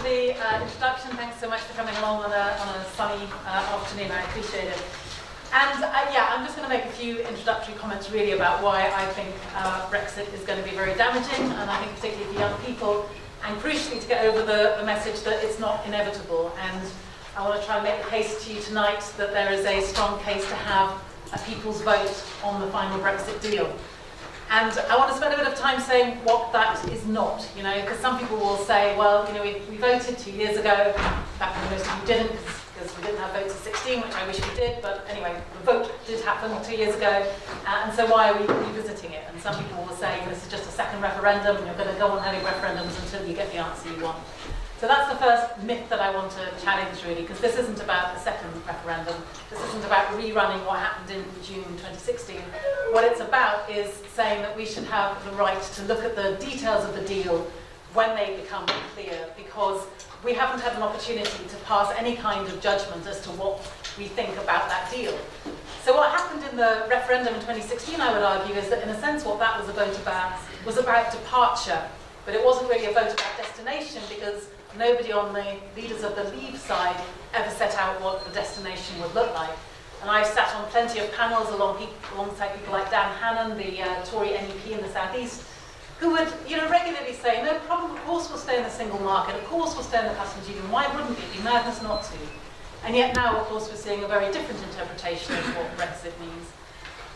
the introduction. Thanks so much for coming along on a sunny afternoon. I appreciate it. And yeah, I'm just going to make a few introductory comments really about why I think Brexit is going to be very damaging, and I think particularly for young people, and crucially to get over the message that it's not inevitable. And I want to try and make the case to you tonight that there is a strong case to have a people's vote on the final Brexit deal. And I want to spend a bit of time saying what that is not, because some people will say, well, we voted 2 years ago, back when most of you didn't, because we didn't have votes at 16, which I wish we did, but anyway, the vote did happen 2 years ago, and so why are we revisiting it? And some people will say, this is just a second referendum, and you're going to go on having referendums until you get the answer you want. So that's the first myth that I want to challenge, really, because this isn't about the second referendum. This isn't about rerunning what happened in June 2016. What it's about is saying that we should have the right to look at the details of the deal when they become clear, because we haven't had an opportunity to pass any kind of judgment as to what we think about that deal. So what happened in the referendum in 2016, I would argue, is that in a sense what that was a vote about was about departure, but it wasn't really a vote about destination, because nobody on the leaders of the Leave side ever set out what the destination would look like. And I've sat on plenty of panels alongside people like Dan Hannan, the Tory MEP in the South East, who would regularly say, no problem, of course we'll stay in the single market, of course we'll stay in the customs union, why wouldn't it be madness not to? And yet now, of course, we're seeing a very different interpretation of what Brexit means.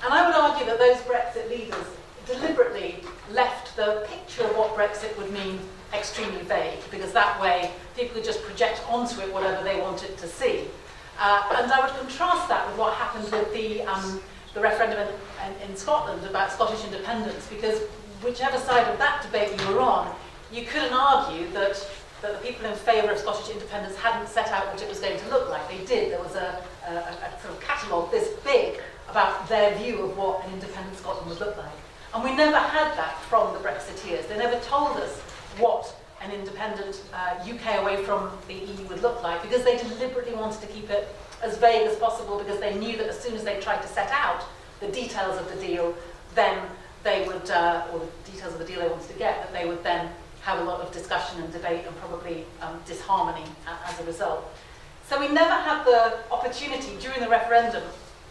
And I would argue that those Brexit leaders deliberately left the picture of what Brexit would mean extremely vague, because that way people could just project onto it whatever they wanted to see. And I would contrast that with what happened with the referendum in Scotland about Scottish independence, because whichever side of that debate you were on, you couldn't argue that the people in favour of Scottish independence hadn't set out what it was going to look like. They did. There was a sort of catalogue this big about their view of what an independent Scotland would look like. And we never had that from the Brexiteers. They never told us what an independent UK away from the EU would look like, because they deliberately wanted to keep it as vague as possible, because they knew that as soon as they tried to set out the details of the deal, then they would, or the details of the deal they wanted to get, that they would then have a lot of discussion and debate and probably disharmony as a result. So we never had the opportunity during the referendum,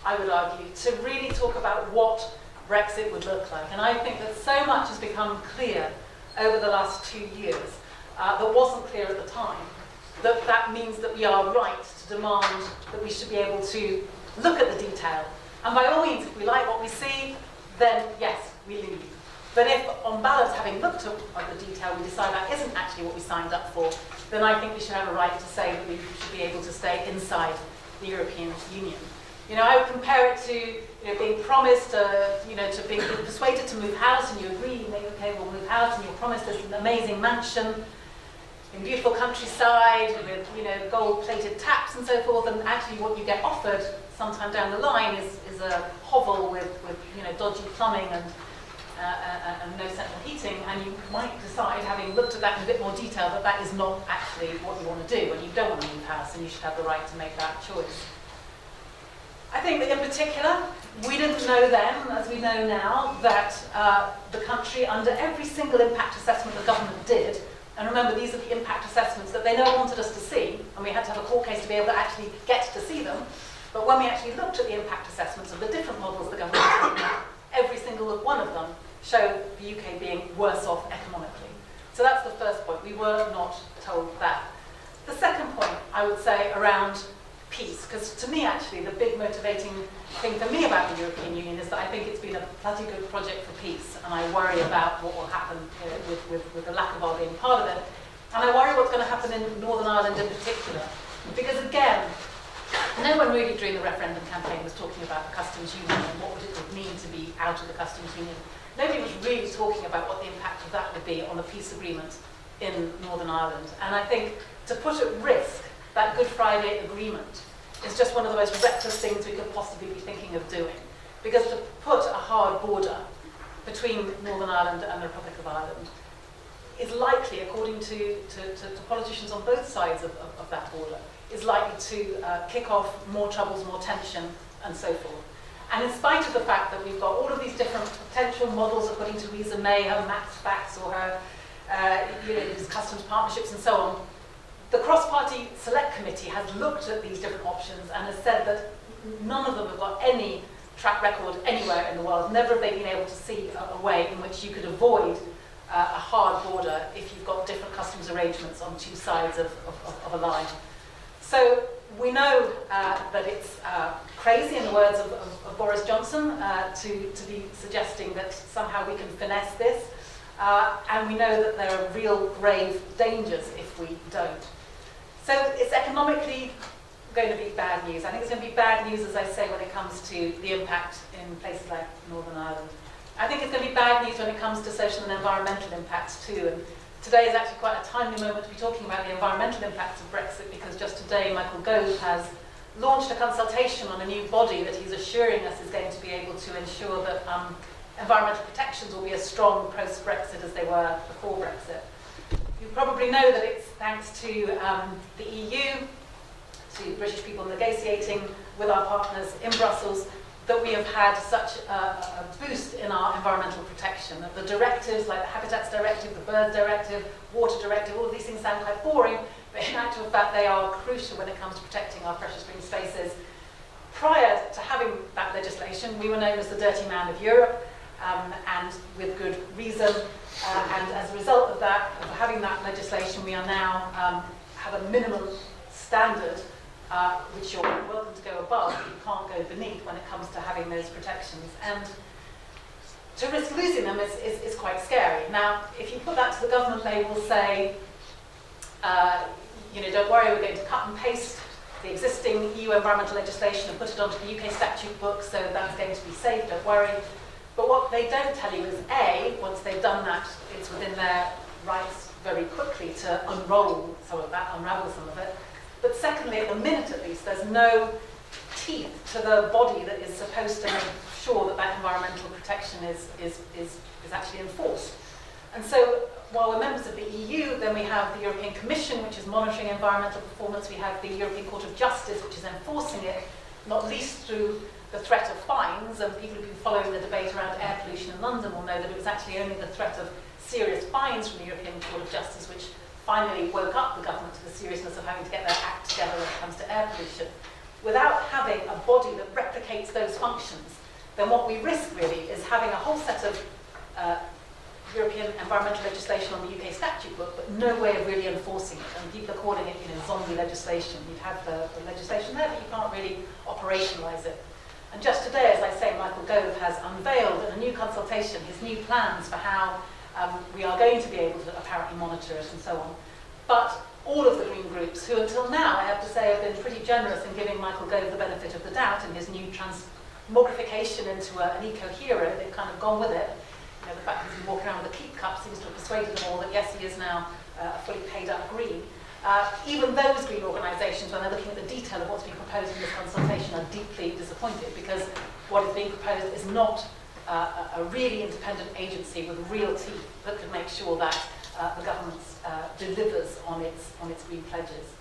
I would argue, to really talk about what Brexit would look like. And I think that so much has become clear over the last 2 years that wasn't clear at the time, that means that we are right to demand that we should be able to look at the detail. And by all means, if we like what we see, then yes, we leave. But if, on balance, having looked at the detail, we decide that isn't actually what we signed up for, then I think we should have a right to say that we should be able to stay inside the European Union. I would compare it to being promised, to being persuaded to move house, and you agree, you think, okay, we'll move house, and you're promised this amazing mansion in beautiful countryside with gold-plated taps and so forth, and actually what you get offered sometime down the line is a hovel with dodgy plumbing and no central heating, and you might decide, having looked at that in a bit more detail, that that is not actually what you want to do, and you don't want to move house, and you should have the right to make that choice. I think that in particular, we didn't know then, as we know now, that the country, under every single impact assessment the government did, and remember these are the impact assessments that they never wanted us to see, and we had to have a court case to be able to actually get to see them, but when we actually looked at the impact assessments of the different models the government did, every single one of them showed the UK being worse off economically. So that's the first point. We were not told that. The second point, I would say, around peace, because to me actually the big motivating thing for me about the European Union is that I think it's been a bloody good project for peace, and I worry about what will happen with the lack of our being part of it, and I worry what's going to happen in Northern Ireland in particular, because again, no one really during the referendum campaign was talking about the customs union and what it would mean to be out of the customs union. Nobody was really talking about what the impact of that would be on the peace agreement in Northern Ireland, and I think to put at risk that Good Friday Agreement is just one of the most reckless things we could possibly be thinking of doing. Because to put a hard border between Northern Ireland and the Republic of Ireland is likely, according to politicians on both sides of that border, is likely to kick off more troubles, more tension, and so forth. And in spite of the fact that we've got all of these different potential models according to Theresa May, her max facts or her these customs partnerships and so on, The cross-party select committee has looked at these different options and has said that none of them have got any track record anywhere in the world. Never have they been able to see a way in which you could avoid a hard border if you've got different customs arrangements on two sides of a line. So we know that it's crazy, in the words of Boris Johnson, to be suggesting that somehow we can finesse this. And we know that there are real grave dangers if we don't. So it's economically going to be bad news. I think it's going to be bad news, as I say, when it comes to the impact in places like Northern Ireland. I think it's going to be bad news when it comes to social and environmental impacts too. And today is actually quite a timely moment to be talking about the environmental impacts of Brexit, because just today Michael Gove has launched a consultation on a new body that he's assuring us is going to be able to ensure that environmental protections will be as strong post-Brexit as they were before Brexit. You probably know that it's thanks to the EU, to British people negotiating with our partners in Brussels, that we have had such a boost in our environmental protection. That the directives, like the Habitats Directive, the Birds Directive, Water Directive, all of these things sound quite boring, but in actual fact they are crucial when it comes to protecting our precious green spaces. Prior to having that legislation, we were known as the dirty man of Europe, and with good reason. And as a result of that, of having that legislation, we are now have a minimum standard which you're welcome to go above, but you can't go beneath when it comes to having those protections. And to risk losing them is quite scary. Now, if you put that to the government, they will say, don't worry, we're going to cut and paste the existing EU environmental legislation and put it onto the UK statute book, so that's going to be safe, don't worry. But what they don't tell you is, A, once they've done that, it's within their rights very quickly to unroll some of that, unravel some of it. But secondly, at the minute at least, there's no teeth to the body that is supposed to make sure that that environmental protection is actually enforced. And so, while we're members of the EU, then we have the European Commission, which is monitoring environmental performance. We have the European Court of Justice, which is enforcing it, not least through the threat of fines. And people who've been following the debate around air pollution in London will know that it was actually only the threat of serious fines from the European Court of Justice which finally woke up the government to the seriousness of having to get their act together when it comes to air pollution. Without having a body that replicates those functions, then what we risk really is having a whole set of European environmental legislation on the UK statute book, but no way of really enforcing it. And people are calling it, zombie legislation. You have the legislation there, but you can't really operationalise it. And just today, as I say, Michael Gove has unveiled in a new consultation his new plans for how we are going to be able to apparently monitor it and so on. But all of the Green groups, who until now, I have to say, have been pretty generous in giving Michael Gove the benefit of the doubt in his new transmogrification into an eco-hero, they've kind of gone with it. The fact that he's been walking around with a keep cup seems to have persuaded them all that yes, he is now a fully paid up Green. Even those Green organisations, when they're looking at the detail of what's being proposed in this consultation, are deeply disappointed, because what is being proposed is not a really independent agency with real teeth that could make sure that the government delivers on its green pledges.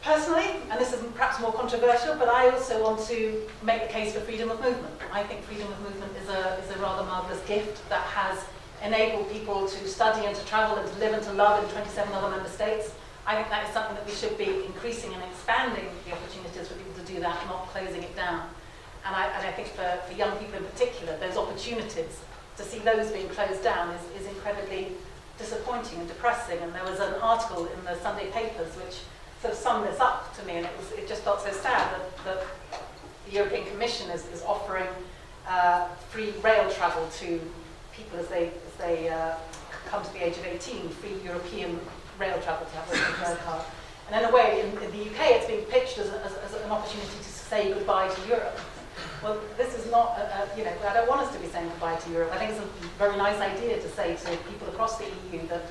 Personally, and this is perhaps more controversial, but I also want to make the case for freedom of movement. I think freedom of movement is a rather marvellous gift that has enabled people to study and to travel and to live and to love in 27 other member states. I think that is something that we should be increasing and expanding the opportunities for people to do that, not closing it down. And I think for young people in particular, those opportunities, to see those being closed down is incredibly disappointing and depressing. And there was an article in the Sunday papers which sort of summed this up to me, and it just felt so sad that the European Commission is offering free rail travel to people as they come to the age of 18, free European rail travel to have a rail card. And in a way, in the UK, it's being pitched as an opportunity to say goodbye to Europe. Well, this is not, I don't want us to be saying goodbye to Europe. I think it's a very nice idea to say to people across the EU that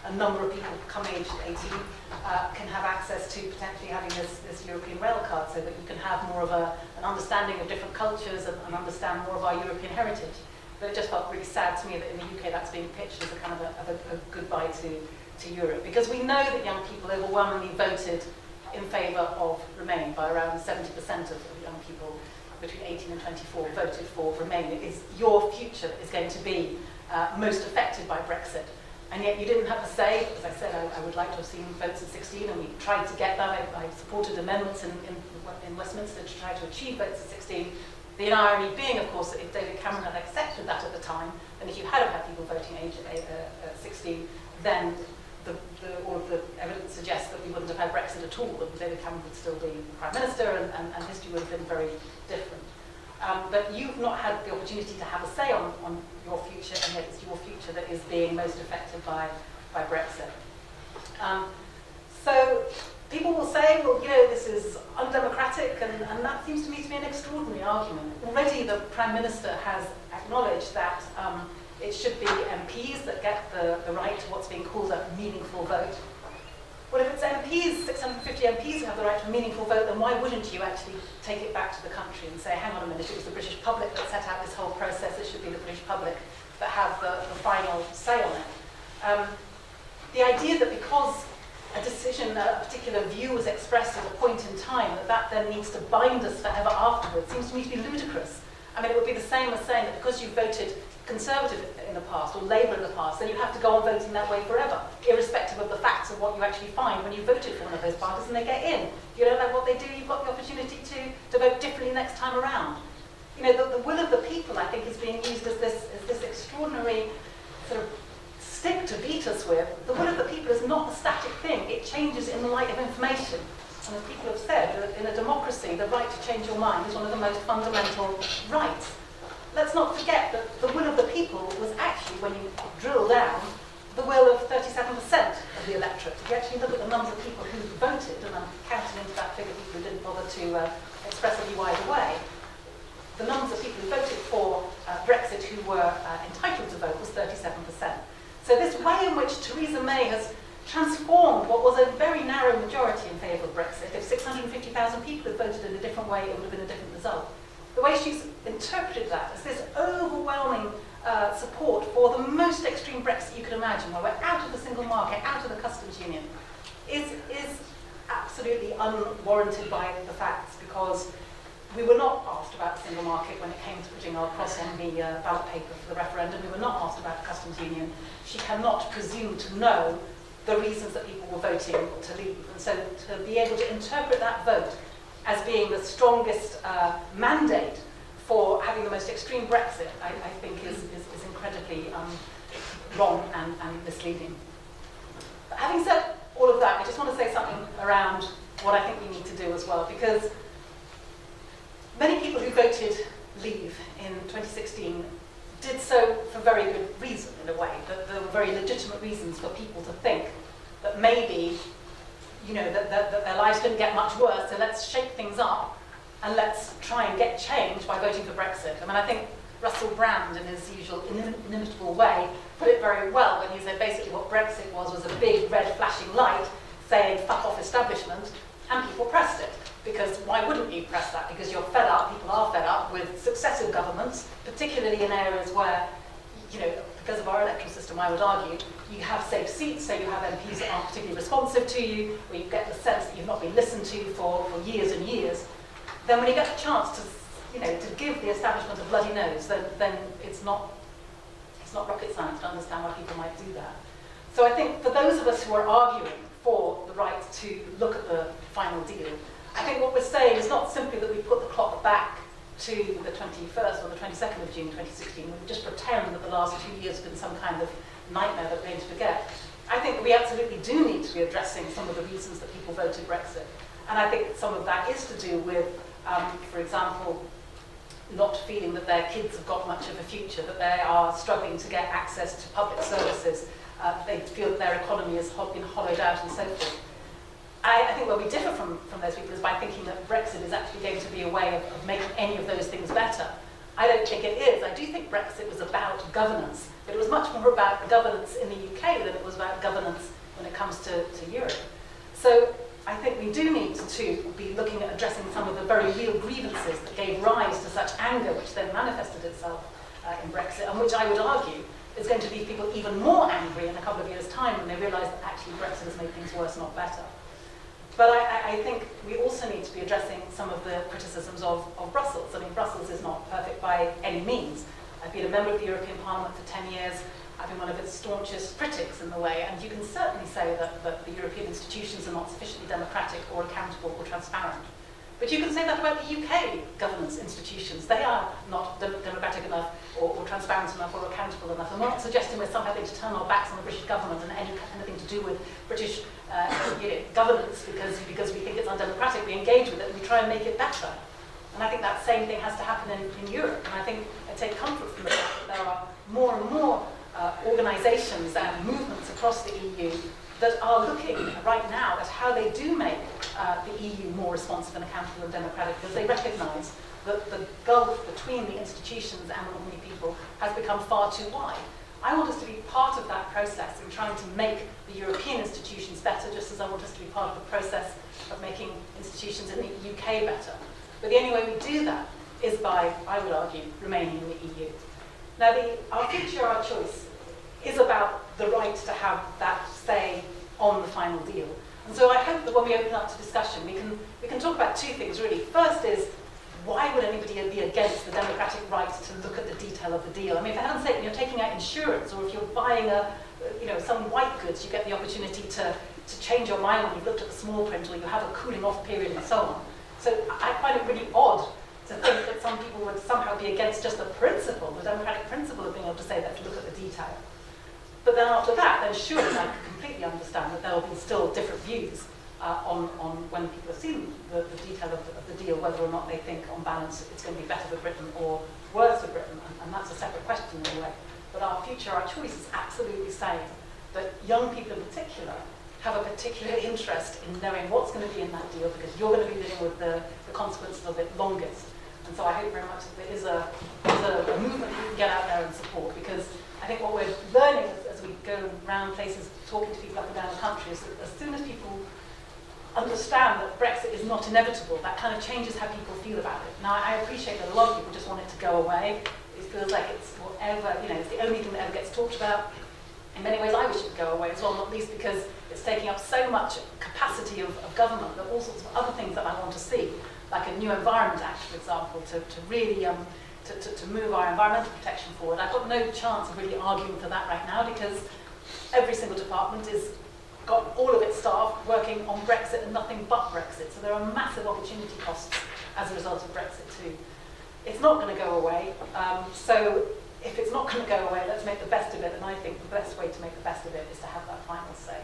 a number of people coming aged 18 can have access to potentially having this European rail card, so that you can have more of an understanding of different cultures and understand more of our European heritage. But it just felt really sad to me that in the UK that's being pitched as a kind of a goodbye to Europe. Because we know that young people overwhelmingly voted in favour of Remain. By around 70% of young people between 18 and 24 voted for Remain. It is your future that is going to be most affected by Brexit. and yet you didn't have a say. As I said, I would like to have seen votes at 16, and we tried to get that. I supported amendments in Westminster to try to achieve votes at 16. The irony being, of course, that if David Cameron had accepted that at the time, and if you had had people voting age at 16, then all of the evidence suggests that we wouldn't have had Brexit at all, and David Cameron would still be Prime Minister, and history would have been very different. But you've not had the opportunity to have a say on your future, and yet it's your future that is being most affected by Brexit. So people will say, well, this is undemocratic, and that seems to me to be an extraordinary argument. Already the Prime Minister has acknowledged that it should be MPs that get the right to what's being called a meaningful vote. Well, if it's MPs, 650 MPs who have the right to a meaningful vote, then why wouldn't you actually take it back to the country and say, hang on a minute, it was the British public that set out this whole process, it should be the British public that have the final say on it. The idea that because a decision, a particular view was expressed at a point in time, that then needs to bind us forever afterwards, seems to me to be ludicrous. I mean, it would be the same as saying that because you voted Conservative in the past, or Labour in the past, then you have to go on voting that way forever, irrespective of the facts of what you actually find when you voted for one of those parties and they get in. If you don't like what they do, you've got the opportunity to vote differently next time around. The will of the people, I think, is being used as this extraordinary sort of stick to beat us with. The will of the people is not a static thing. It changes in the light of information. And as people have said, in a democracy, the right to change your mind is one of the most fundamental rights. Let's not forget that the will of the people was actually, when you drill down, the will of 37% of the electorate. If you actually look at the numbers of people who voted, and I'm counting into that figure people who didn't bother to express a view either way, the numbers of people who voted for Brexit who were entitled to vote was 37%. So this way in which Theresa May has transformed what was a very narrow majority in favour of Brexit, if 650,000 people had voted in a different way, it would have been a different result. The way she's interpreted that as this overwhelming support for the most extreme Brexit you could imagine, where we're out of the single market, out of the customs union, is absolutely unwarranted by the facts, because we were not asked about the single market when it came to putting our cross on the ballot paper for the referendum. We were not asked about the customs union. She cannot presume to know the reasons that people were voting to leave. And so to be able to interpret that vote as being the strongest mandate for having the most extreme Brexit, I think is incredibly wrong and misleading. But having said all of that, I just want to say something around what I think we need to do as well, because many people who voted leave in 2016 did so for very good reason, in a way, that there were very legitimate reasons for people to think that maybe that their lives couldn't get much worse, so let's shake things up and let's try and get change by voting for Brexit. I mean, I think Russell Brand, in his usual inimitable way, put it very well when he said basically what Brexit was a big red flashing light saying fuck off establishment, and people pressed it. Because why wouldn't you press that? Because you're fed up, people are fed up with successive governments, particularly in areas where, because of our electoral system, I would argue, you have safe seats, so you have MPs that aren't particularly responsive to you, where you get the sense that you've not been listened to for years and years. Then when you get the chance to give the establishment a bloody nose, then it's not rocket science to understand why people might do that. So I think for those of us who are arguing for the right to look at the final deal, I think what we're saying is not simply that we put the clock back to the 21st or the 22nd of June 2016, we just pretend that the last 2 years have been some kind of nightmare that we're going to forget. I think we absolutely do need to be addressing some of the reasons that people voted Brexit. And I think some of that is to do with, for example, not feeling that their kids have got much of a future, that they are struggling to get access to public services, they feel that their economy has been hollowed out and so forth. I think where we differ from those people is by thinking that Brexit is actually going to be a way of making any of those things better. I don't think it is. I do think Brexit was about governance, but it was much more about governance in the UK than it was about governance when it comes to Europe. So I think we do need to be looking at addressing some of the very real grievances that gave rise to such anger, which then manifested itself in Brexit, and which I would argue is going to leave people even more angry in a couple of years' time when they realise that actually Brexit has made things worse, not better. But I think we also need to be addressing some of the criticisms of Brussels. I mean, Brussels is not perfect by any means. I've been a member of the European Parliament for 10 years. I've been one of its staunchest critics in the way, and you can certainly say that the European institutions are not sufficiently democratic or accountable or transparent. But you can say that about the UK governance institutions. They are not democratic enough or transparent enough or accountable enough. I'm not suggesting we're somehow going to turn our backs on the British government and anything to do with British governance because we think it's undemocratic. We engage with it and we try and make it better. And I think that same thing has to happen in Europe. And I think I take comfort from the fact that there are more and more organisations and movements across the EU that are looking right now at how they do make the EU more responsive and accountable and democratic, because they recognise that the gulf between the institutions and ordinary people has become far too wide. I want us to be part of that process in trying to make the European institutions better, just as I want us to be part of the process of making institutions in the UK better. But the only way we do that is by, I would argue, remaining in the EU. Now, our future, our choice, is about the right to have that say on the final deal. And so I hope that when we open up to discussion, we can talk about two things, really. First is, why would anybody be against the democratic right to look at the detail of the deal? I mean, for heaven's sake, when you're taking out insurance, or if you're buying some white goods, you get the opportunity to change your mind when you've looked at the small print, or you have a cooling off period and so on. So I find it really odd to think that some people would somehow be against just the principle, the democratic principle of being able to say, let's look at the detail. But then after that, then surely I can completely understand that there will be still different views on when people have seen the detail of the deal, whether or not they think on balance it's going to be better for Britain or worse for Britain, and that's a separate question in a way. But our future, our choice is absolutely saying that young people in particular have a particular interest in knowing what's going to be in that deal, because you're going to be living with the consequences of it longest. And so I hope very much that there is a movement we can get out there and support, because I think what we're learning as we go around places talking to people up and down the country is that as soon as people understand that Brexit is not inevitable, that kind of changes how people feel about it. Now, I appreciate that a lot of people just want it to go away. It feels like it's whatever, it's the only thing that ever gets talked about. In many ways, I wish it would go away as well, not least because it's taking up so much capacity of government that all sorts of other things that I want to see, like a new Environment Act, for example, to really to move our environmental protection forward. I've got no chance of really arguing for that right now, because every single department is got all of its staff working on Brexit and nothing but Brexit. So there are massive opportunity costs as a result of Brexit too. It's not going to go away. So if it's not going to go away, let's make the best of it. And I think the best way to make the best of it is to have that final say.